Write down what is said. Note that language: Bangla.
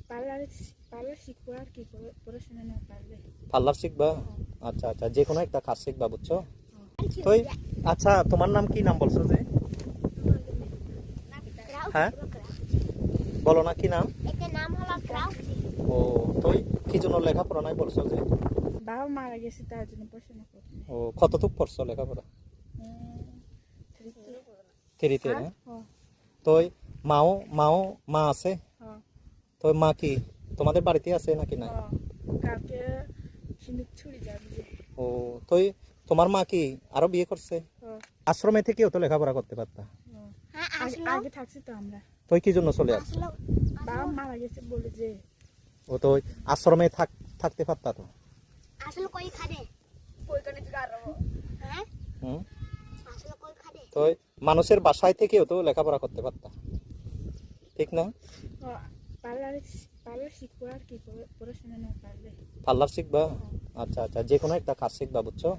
পার্লার পার্লার শিখবো আর কি পড়াশোনা না পারলে। পার্লার শিখবা? আচ্ছা আচ্ছা, যে কোনো একটা কাজ শিখবা, বুঝছো? তুই আচ্ছা, তোমার নাম কি নাম বলছো যে? হ্যাঁ বলো না, কি নাম? এটার নাম হলো ক্রাউচি। ও, তুই কি জন্য লেখাপড়া নাই বলছো যে? বাবা মারা গেছে তার জন্য পড়াশোনা করতে। ও, কতটুক পড়ছো লেখাপড়া? থ্রিতে না? তুই মা আছে? তো মা কি তোমাদের বাড়িতে আছে নাকি না? কালকে সিন্ধুক ছুরি যাবে। ও, তুই তোমার মা কি আরো বিয়ে করছে? আশ্রমে থেকেও তো লেখাপড়া করতে পারতা। হ্যাঁ আগে থাকছি তো আমরা। তুই কি জন্য চলে আসছিস? বাবা মারা গেছে বলে যে। ও, তো আশ্রমে থাকতে পারতা তো। আসলে কই খাদে কইখানে থেকে আর হ্যাঁ হুম, আসলে কই খাদে তো মানুষের বাসায় থেকেও তো লেখাপড়া করতে পারতা, ঠিক না? পার্লার পার্লার শিখবো আর কি পড়াশোনা না পারলে। পার্লার শিখবা? আচ্ছা আচ্ছা, যে কোনো একটা কাজ শিখবা, বুঝছো?